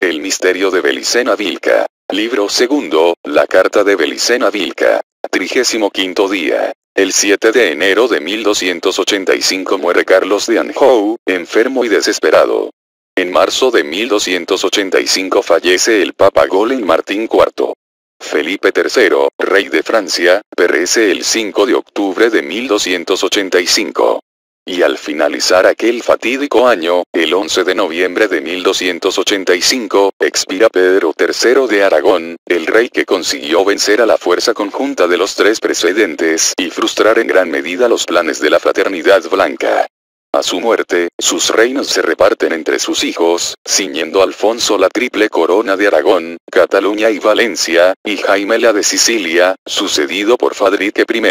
El misterio de Belicena Vilca. Libro segundo, la carta de Belicena Vilca. 35º día. El 7 de enero de 1285 muere Carlos de Anjou, enfermo y desesperado. En marzo de 1285 fallece el Papa Golem Martín IV. Felipe III, rey de Francia, perece el 5 de octubre de 1285. Y al finalizar aquel fatídico año, el 11 de noviembre de 1285, expira Pedro III de Aragón, el rey que consiguió vencer a la fuerza conjunta de los tres precedentes y frustrar en gran medida los planes de la Fraternidad Blanca. A su muerte, sus reinos se reparten entre sus hijos, ciñendo Alfonso la triple corona de Aragón, Cataluña y Valencia, y Jaime la de Sicilia, sucedido por Fadrique I.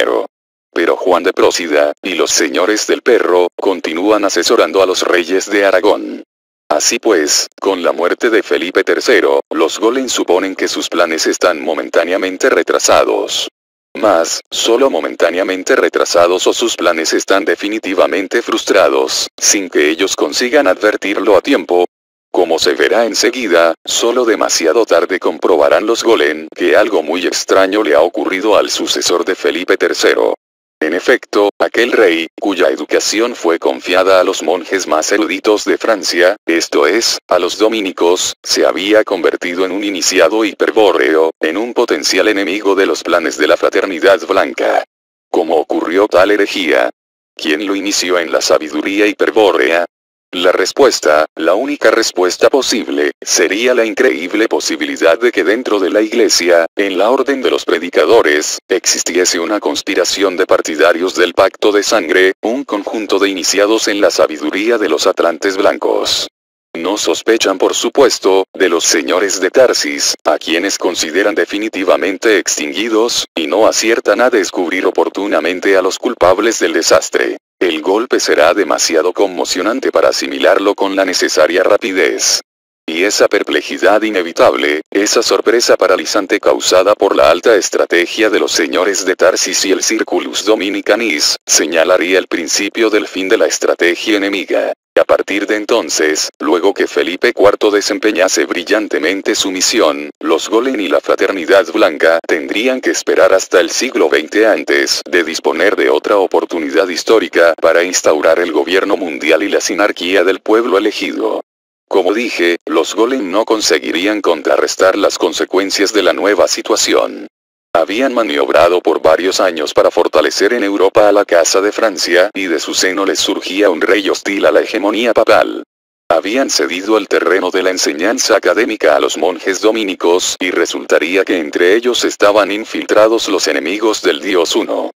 Pero Juan de Prósida, y los señores del Perro, continúan asesorando a los reyes de Aragón. Así pues, con la muerte de Felipe III, los Golem suponen que sus planes están momentáneamente retrasados. Mas, solo momentáneamente retrasados o sus planes están definitivamente frustrados, sin que ellos consigan advertirlo a tiempo. Como se verá enseguida, solo demasiado tarde comprobarán los Golem que algo muy extraño le ha ocurrido al sucesor de Felipe III. En efecto, aquel rey, cuya educación fue confiada a los monjes más eruditos de Francia, esto es, a los dominicos, se había convertido en un iniciado hiperbóreo, en un potencial enemigo de los planes de la Fraternidad Blanca. ¿Cómo ocurrió tal herejía? ¿Quién lo inició en la sabiduría hiperbórea? La respuesta, la única respuesta posible, sería la increíble posibilidad de que dentro de la Iglesia, en la orden de los predicadores, existiese una conspiración de partidarios del pacto de sangre, un conjunto de iniciados en la sabiduría de los atlantes blancos. No sospechan por supuesto, de los señores de Tarsis, a quienes consideran definitivamente extinguidos, y no aciertan a descubrir oportunamente a los culpables del desastre. El golpe será demasiado conmocionante para asimilarlo con la necesaria rapidez. Y esa perplejidad inevitable, esa sorpresa paralizante causada por la alta estrategia de los señores de Tarsis y el Circulus Dominicanis, señalaría el principio del fin de la estrategia enemiga. A partir de entonces, luego que Felipe IV desempeñase brillantemente su misión, los Golem y la Fraternidad Blanca tendrían que esperar hasta el siglo XX antes de disponer de otra oportunidad histórica para instaurar el gobierno mundial y la sinarquía del pueblo elegido. Como dije, los Golem no conseguirían contrarrestar las consecuencias de la nueva situación. Habían maniobrado por varios años para fortalecer en Europa a la Casa de Francia, y de su seno les surgía un rey hostil a la hegemonía papal. Habían cedido el terreno de la enseñanza académica a los monjes dominicos, y resultaría que entre ellos estaban infiltrados los enemigos del Dios Uno.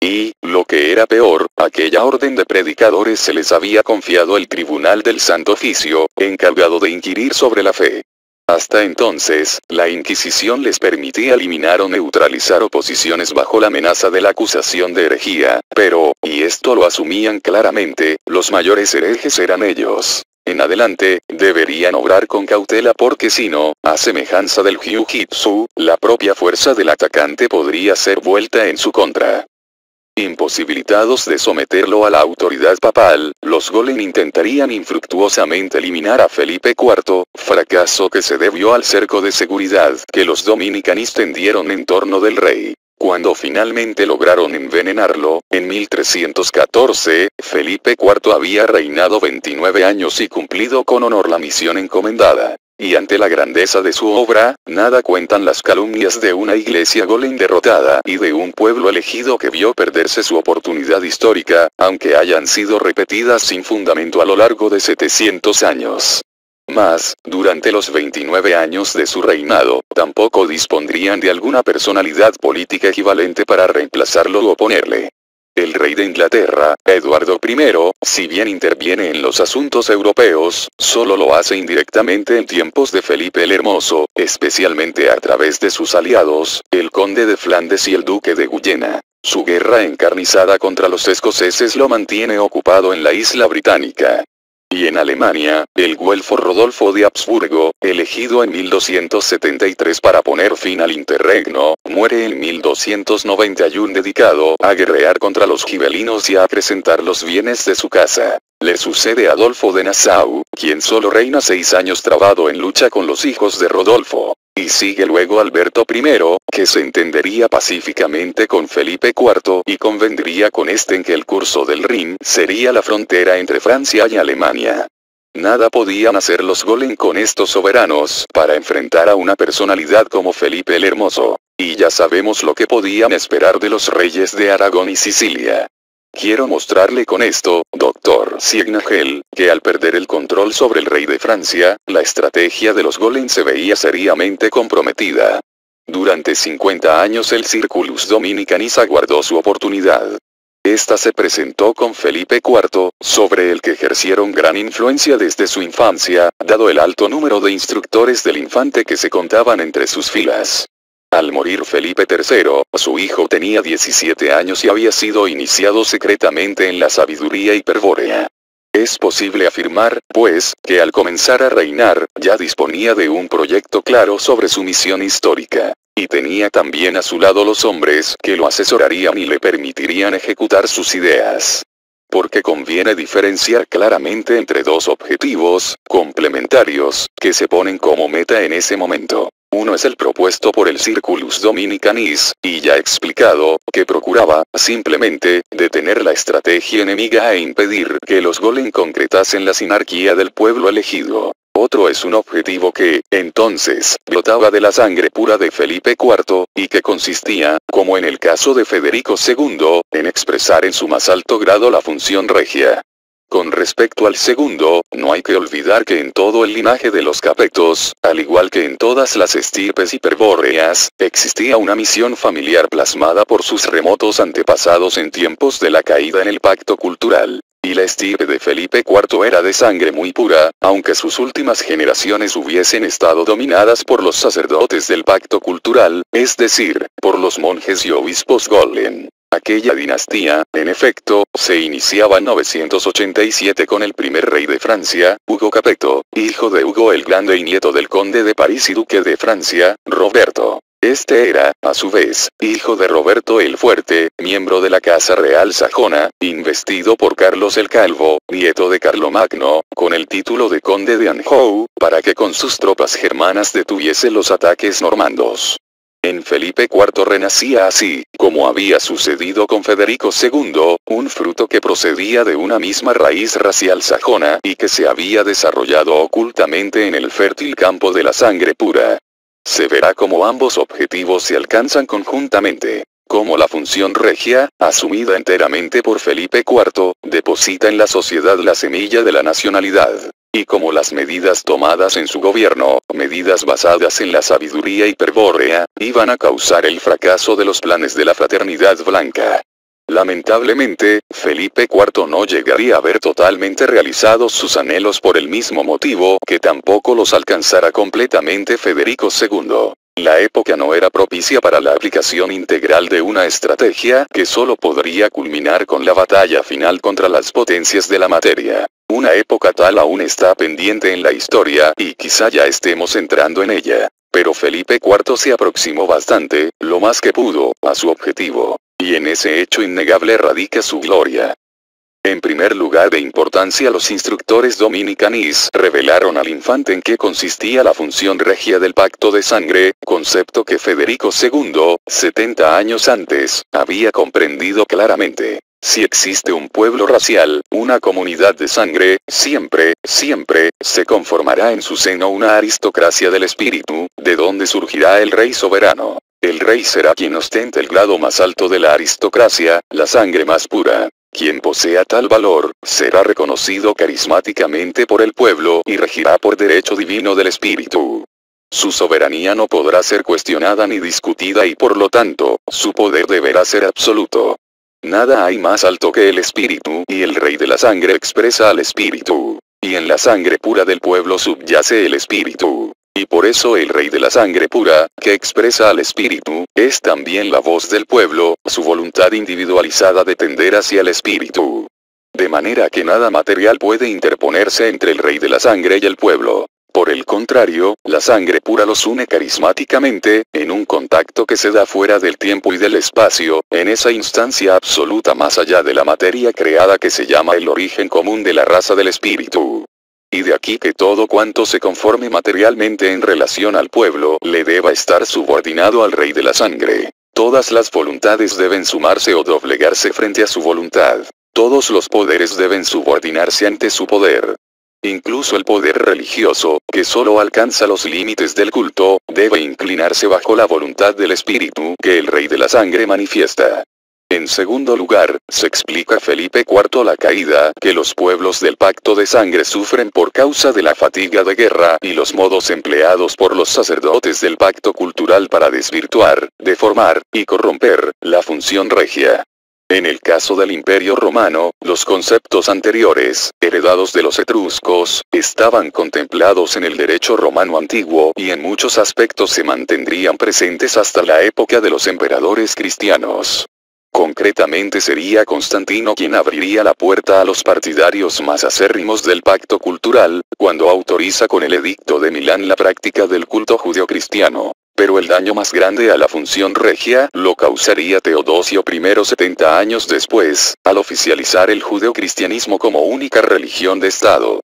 Y, lo que era peor, aquella orden de predicadores se les había confiado el tribunal del Santo Oficio, encargado de inquirir sobre la fe. Hasta entonces, la Inquisición les permitía eliminar o neutralizar oposiciones bajo la amenaza de la acusación de herejía, pero, y esto lo asumían claramente, los mayores herejes eran ellos. En adelante, deberían obrar con cautela porque si no, a semejanza del jiu-jitsu, la propia fuerza del atacante podría ser vuelta en su contra. Imposibilitados de someterlo a la autoridad papal, los Golem intentarían infructuosamente eliminar a Felipe IV, fracaso que se debió al cerco de seguridad que los dominicanis tendieron en torno del rey. Cuando finalmente lograron envenenarlo, en 1314, Felipe IV había reinado 29 años y cumplido con honor la misión encomendada. Y ante la grandeza de su obra, nada cuentan las calumnias de una iglesia Golem derrotada y de un pueblo elegido que vio perderse su oportunidad histórica, aunque hayan sido repetidas sin fundamento a lo largo de 700 años. Mas, durante los 29 años de su reinado, tampoco dispondrían de alguna personalidad política equivalente para reemplazarlo o oponerle. El rey de Inglaterra, Eduardo I, si bien interviene en los asuntos europeos, solo lo hace indirectamente en tiempos de Felipe el Hermoso, especialmente a través de sus aliados, el conde de Flandes y el duque de Guyena. Su guerra encarnizada contra los escoceses lo mantiene ocupado en la isla británica. Y en Alemania, el güelfo Rodolfo de Habsburgo, elegido en 1273 para poner fin al interregno, muere en 1291 dedicado a guerrear contra los gibelinos y a acrecentar los bienes de su casa. Le sucede Adolfo de Nassau, quien solo reina 6 años trabado en lucha con los hijos de Rodolfo. Y sigue luego Alberto I, que se entendería pacíficamente con Felipe IV y convendría con este en que el curso del Rin sería la frontera entre Francia y Alemania. Nada podían hacer los Golen con estos soberanos para enfrentar a una personalidad como Felipe el Hermoso. Y ya sabemos lo que podían esperar de los reyes de Aragón y Sicilia. Quiero mostrarle con esto, doctor Signagel, que al perder el control sobre el rey de Francia, la estrategia de los Golen se veía seriamente comprometida. Durante 50 años el Circulus Dominicanis aguardó su oportunidad. Esta se presentó con Felipe IV, sobre el que ejercieron gran influencia desde su infancia, dado el alto número de instructores del infante que se contaban entre sus filas. Al morir Felipe III, su hijo tenía 17 años y había sido iniciado secretamente en la sabiduría hiperbórea. Es posible afirmar, pues, que al comenzar a reinar, ya disponía de un proyecto claro sobre su misión histórica. Y tenía también a su lado los hombres que lo asesorarían y le permitirían ejecutar sus ideas. Porque conviene diferenciar claramente entre dos objetivos, complementarios, que se ponen como meta en ese momento. Uno es el propuesto por el Circulus Dominicanis, y ya explicado, que procuraba, simplemente, detener la estrategia enemiga e impedir que los Golen concretasen la sinarquía del pueblo elegido. Otro es un objetivo que, entonces, brotaba de la sangre pura de Felipe IV, y que consistía, como en el caso de Federico II, en expresar en su más alto grado la función regia. Con respecto al segundo, no hay que olvidar que en todo el linaje de los Capetos, al igual que en todas las estirpes hiperbóreas, existía una misión familiar plasmada por sus remotos antepasados en tiempos de la caída en el pacto cultural. Y la estirpe de Felipe IV era de sangre muy pura, aunque sus últimas generaciones hubiesen estado dominadas por los sacerdotes del pacto cultural, es decir, por los monjes y obispos Golen. Aquella dinastía, en efecto, se iniciaba en 987 con el primer rey de Francia, Hugo Capeto, hijo de Hugo el Grande y nieto del conde de París y duque de Francia, Roberto. Este era, a su vez, hijo de Roberto el Fuerte, miembro de la Casa Real Sajona, investido por Carlos el Calvo, nieto de Carlomagno, con el título de conde de Anjou, para que con sus tropas germanas detuviese los ataques normandos. En Felipe IV renacía así, como había sucedido con Federico II, un fruto que procedía de una misma raíz racial sajona y que se había desarrollado ocultamente en el fértil campo de la sangre pura. Se verá cómo ambos objetivos se alcanzan conjuntamente. Como la función regia, asumida enteramente por Felipe IV, deposita en la sociedad la semilla de la nacionalidad. Y como las medidas tomadas en su gobierno, medidas basadas en la sabiduría hiperbórea, iban a causar el fracaso de los planes de la fraternidad blanca. Lamentablemente, Felipe IV no llegaría a ver totalmente realizados sus anhelos por el mismo motivo que tampoco los alcanzara completamente Federico II. La época no era propicia para la aplicación integral de una estrategia que solo podría culminar con la batalla final contra las potencias de la materia. Una época tal aún está pendiente en la historia y quizá ya estemos entrando en ella. Pero Felipe IV se aproximó bastante, lo más que pudo, a su objetivo. Y en ese hecho innegable radica su gloria. En primer lugar de importancia, los instructores dominicanis revelaron al infante en qué consistía la función regia del pacto de sangre, concepto que Federico II, 70 años antes, había comprendido claramente. Si existe un pueblo racial, una comunidad de sangre, siempre, se conformará en su seno una aristocracia del espíritu, de donde surgirá el rey soberano. El rey será quien ostente el grado más alto de la aristocracia, la sangre más pura. Quien posea tal valor, será reconocido carismáticamente por el pueblo y regirá por derecho divino del espíritu. Su soberanía no podrá ser cuestionada ni discutida y por lo tanto, su poder deberá ser absoluto. Nada hay más alto que el espíritu, y el rey de la sangre expresa al espíritu. Y en la sangre pura del pueblo subyace el espíritu. Y por eso el rey de la sangre pura, que expresa al espíritu, es también la voz del pueblo, su voluntad individualizada de tender hacia el espíritu. De manera que nada material puede interponerse entre el rey de la sangre y el pueblo. Por el contrario, la sangre pura los une carismáticamente, en un contacto que se da fuera del tiempo y del espacio, en esa instancia absoluta más allá de la materia creada que se llama el origen común de la raza del espíritu. Y de aquí que todo cuanto se conforme materialmente en relación al pueblo le deba estar subordinado al rey de la sangre. Todas las voluntades deben sumarse o doblegarse frente a su voluntad. Todos los poderes deben subordinarse ante su poder. Incluso el poder religioso, que solo alcanza los límites del culto, debe inclinarse bajo la voluntad del espíritu que el rey de la sangre manifiesta. En segundo lugar, se explica Felipe IV la caída que los pueblos del pacto de sangre sufren por causa de la fatiga de guerra y los modos empleados por los sacerdotes del pacto cultural para desvirtuar, deformar y corromper la función regia. En el caso del Imperio Romano, los conceptos anteriores, heredados de los etruscos, estaban contemplados en el derecho romano antiguo y en muchos aspectos se mantendrían presentes hasta la época de los emperadores cristianos. Concretamente sería Constantino quien abriría la puerta a los partidarios más acérrimos del pacto cultural, cuando autoriza con el Edicto de Milán la práctica del culto judeocristiano. Pero el daño más grande a la función regia lo causaría Teodosio I 70 años después, al oficializar el judeocristianismo como única religión de Estado.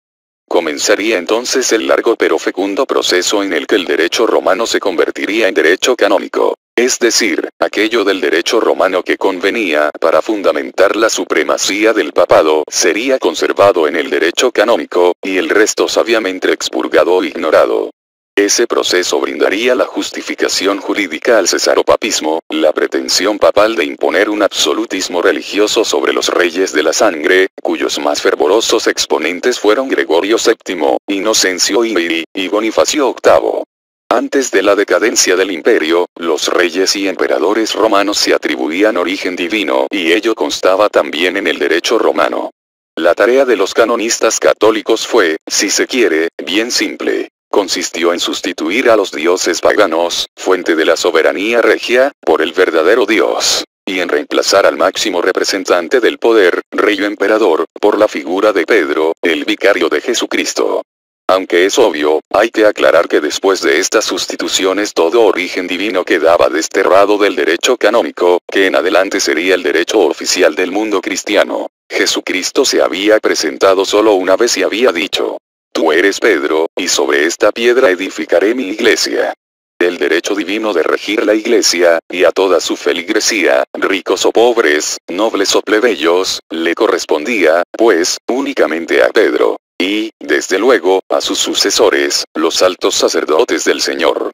Comenzaría entonces el largo pero fecundo proceso en el que el derecho romano se convertiría en derecho canónico. Es decir, aquello del derecho romano que convenía para fundamentar la supremacía del papado sería conservado en el derecho canónico, y el resto sabiamente expurgado o ignorado. Ese proceso brindaría la justificación jurídica al cesaropapismo, la pretensión papal de imponer un absolutismo religioso sobre los reyes de la sangre, cuyos más fervorosos exponentes fueron Gregorio VII, Inocencio I y Bonifacio VIII. Antes de la decadencia del imperio, los reyes y emperadores romanos se atribuían origen divino y ello constaba también en el derecho romano. La tarea de los canonistas católicos fue, si se quiere, bien simple. Consistió en sustituir a los dioses paganos, fuente de la soberanía regia, por el verdadero Dios, y en reemplazar al máximo representante del poder, rey o emperador, por la figura de Pedro, el vicario de Jesucristo. Aunque es obvio, hay que aclarar que después de estas sustituciones todo origen divino quedaba desterrado del derecho canónico, que en adelante sería el derecho oficial del mundo cristiano. Jesucristo se había presentado solo una vez y había dicho: «Tú eres Pedro, y sobre esta piedra edificaré mi iglesia». El derecho divino de regir la iglesia, y a toda su feligresía, ricos o pobres, nobles o plebeyos, le correspondía, pues, únicamente a Pedro. Y, desde luego, a sus sucesores, los altos sacerdotes del Señor.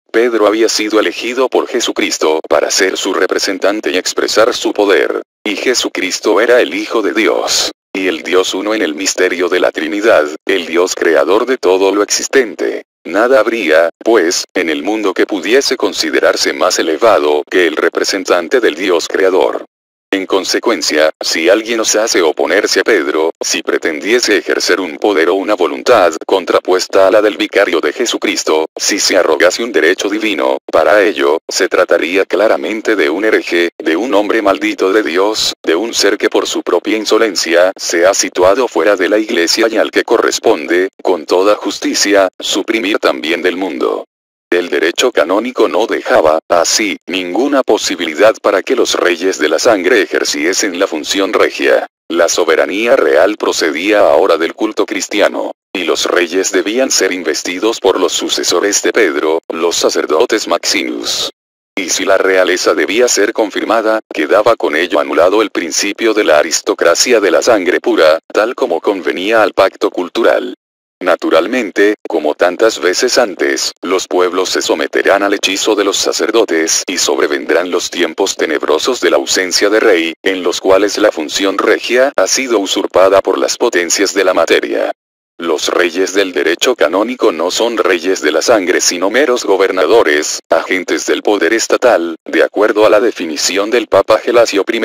Pedro había sido elegido por Jesucristo para ser su representante y expresar su poder. Y Jesucristo era el Hijo de Dios. Y el Dios uno en el misterio de la Trinidad, el Dios creador de todo lo existente. Nada habría, pues, en el mundo que pudiese considerarse más elevado que el representante del Dios creador. En consecuencia, si alguien osase oponerse a Pedro, si pretendiese ejercer un poder o una voluntad contrapuesta a la del vicario de Jesucristo, si se arrogase un derecho divino, para ello, se trataría claramente de un hereje, de un hombre maldito de Dios, de un ser que por su propia insolencia se ha situado fuera de la iglesia y al que corresponde, con toda justicia, suprimir también del mundo. El derecho canónico no dejaba, así, ninguna posibilidad para que los reyes de la sangre ejerciesen la función regia. La soberanía real procedía ahora del culto cristiano, y los reyes debían ser investidos por los sucesores de Pedro, los sacerdotes Maximus. Y si la realeza debía ser confirmada, quedaba con ello anulado el principio de la aristocracia de la sangre pura, tal como convenía al pacto cultural. Naturalmente, como tantas veces antes, los pueblos se someterán al hechizo de los sacerdotes y sobrevendrán los tiempos tenebrosos de la ausencia de rey, en los cuales la función regia ha sido usurpada por las potencias de la materia. Los reyes del derecho canónico no son reyes de la sangre sino meros gobernadores, agentes del poder estatal, de acuerdo a la definición del Papa Gelasio I.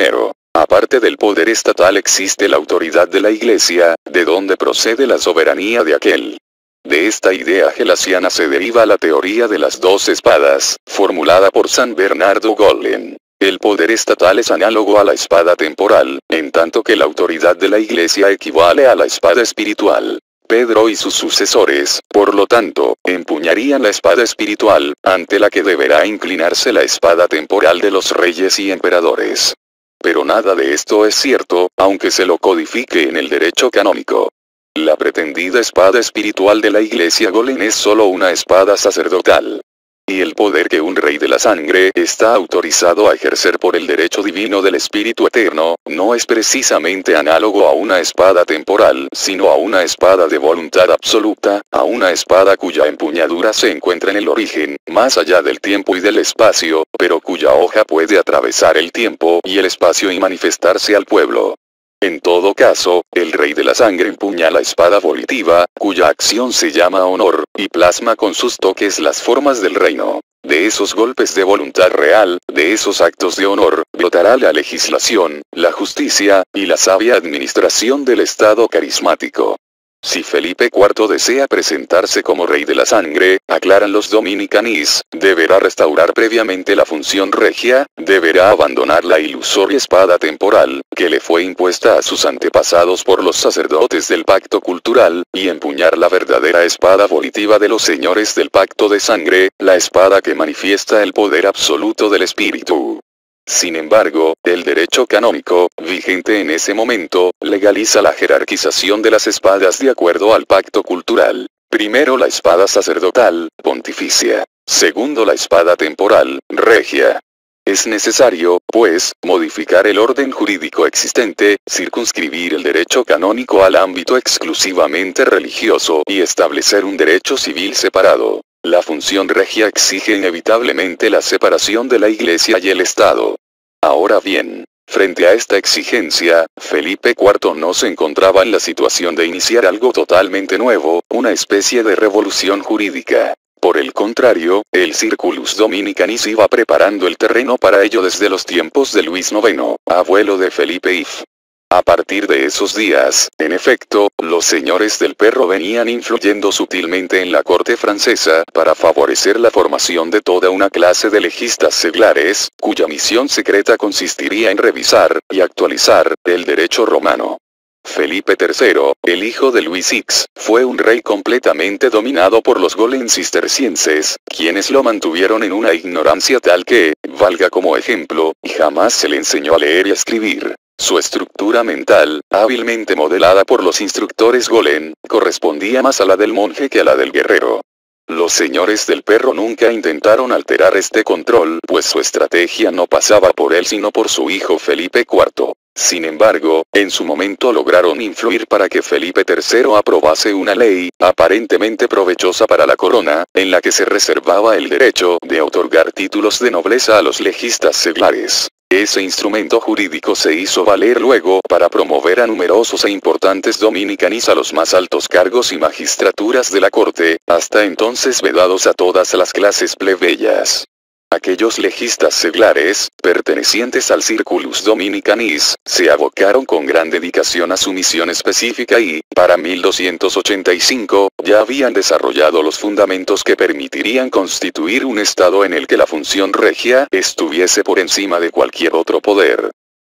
Aparte del poder estatal existe la autoridad de la Iglesia, de donde procede la soberanía de aquel. De esta idea gelasiana se deriva la teoría de las dos espadas, formulada por San Bernardo Golden. El poder estatal es análogo a la espada temporal, en tanto que la autoridad de la Iglesia equivale a la espada espiritual. Pedro y sus sucesores, por lo tanto, empuñarían la espada espiritual, ante la que deberá inclinarse la espada temporal de los reyes y emperadores. Pero nada de esto es cierto, aunque se lo codifique en el derecho canónico. La pretendida espada espiritual de la Iglesia Golem es solo una espada sacerdotal. Y el poder que un rey de la sangre está autorizado a ejercer por el derecho divino del Espíritu Eterno, no es precisamente análogo a una espada temporal, sino a una espada de voluntad absoluta, a una espada cuya empuñadura se encuentra en el origen, más allá del tiempo y del espacio, pero cuya hoja puede atravesar el tiempo y el espacio y manifestarse al pueblo. En todo caso, el rey de la sangre empuña la espada volitiva, cuya acción se llama honor, y plasma con sus toques las formas del reino. De esos golpes de voluntad real, de esos actos de honor, brotará la legislación, la justicia, y la sabia administración del Estado carismático. Si Felipe IV desea presentarse como rey de la sangre, aclaran los dominicanis, deberá restaurar previamente la función regia, deberá abandonar la ilusoria espada temporal, que le fue impuesta a sus antepasados por los sacerdotes del pacto cultural, y empuñar la verdadera espada volitiva de los señores del pacto de sangre, la espada que manifiesta el poder absoluto del espíritu. Sin embargo, el derecho canónico, vigente en ese momento, legaliza la jerarquización de las espadas de acuerdo al pacto cultural. Primero la espada sacerdotal, pontificia. Segundo la espada temporal, regia. Es necesario, pues, modificar el orden jurídico existente, circunscribir el derecho canónico al ámbito exclusivamente religioso y establecer un derecho civil separado. La función regia exige inevitablemente la separación de la Iglesia y el Estado. Ahora bien, frente a esta exigencia, Felipe IV no se encontraba en la situación de iniciar algo totalmente nuevo, una especie de revolución jurídica. Por el contrario, el Circulus Dominicanis iba preparando el terreno para ello desde los tiempos de Luis IX, abuelo de Felipe IV. A partir de esos días, en efecto, los señores del perro venían influyendo sutilmente en la corte francesa, para favorecer la formación de toda una clase de legistas seglares, cuya misión secreta consistiría en revisar, y actualizar, el derecho romano. Felipe III, el hijo de Luis X, fue un rey completamente dominado por los Golem cistercienses, quienes lo mantuvieron en una ignorancia tal que, valga como ejemplo, jamás se le enseñó a leer y a escribir. Su estructura mental, hábilmente modelada por los instructores Golem, correspondía más a la del monje que a la del guerrero. Los señores del perro nunca intentaron alterar este control, pues su estrategia no pasaba por él sino por su hijo Felipe IV. Sin embargo, en su momento lograron influir para que Felipe III aprobase una ley, aparentemente provechosa para la corona, en la que se reservaba el derecho de otorgar títulos de nobleza a los legistas seglares. Ese instrumento jurídico se hizo valer luego para promover a numerosos e importantes dominicanis a los más altos cargos y magistraturas de la corte, hasta entonces vedados a todas las clases plebeyas. Aquellos legistas seglares, pertenecientes al Circulus Dominicanis, se abocaron con gran dedicación a su misión específica y, para 1285, ya habían desarrollado los fundamentos que permitirían constituir un estado en el que la función regia estuviese por encima de cualquier otro poder.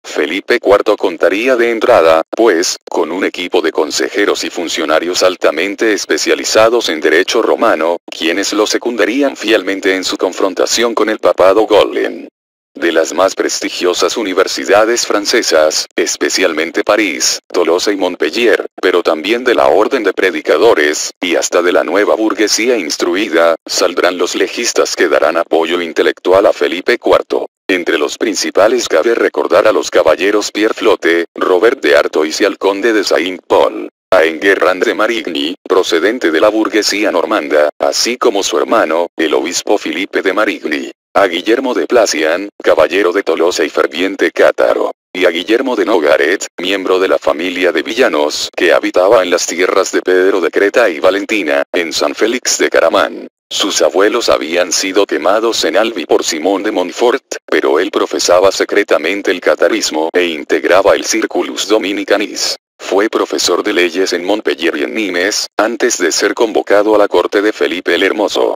Felipe IV contaría de entrada, pues, con un equipo de consejeros y funcionarios altamente especializados en derecho romano, quienes lo secundarían fielmente en su confrontación con el papado Golem. De las más prestigiosas universidades francesas, especialmente París, Tolosa y Montpellier, pero también de la orden de predicadores, y hasta de la nueva burguesía instruida, saldrán los legistas que darán apoyo intelectual a Felipe IV. Entre los principales cabe recordar a los caballeros Pierre Flotte, Robert de Artois y al conde de Saint-Paul, a Enguerrand de Marigny, procedente de la burguesía normanda, así como su hermano, el obispo Philippe de Marigny, a Guillermo de Placian, caballero de Tolosa y ferviente cátaro, y a Guillermo de Nogaret, miembro de la familia de villanos que habitaba en las tierras de Pedro de Creta y Valentina, en San Félix de Caramán. Sus abuelos habían sido quemados en Albi por Simón de Montfort, pero él profesaba secretamente el catarismo e integraba el Circulus Dominicanis. Fue profesor de leyes en Montpellier y en Nimes, antes de ser convocado a la corte de Felipe el Hermoso.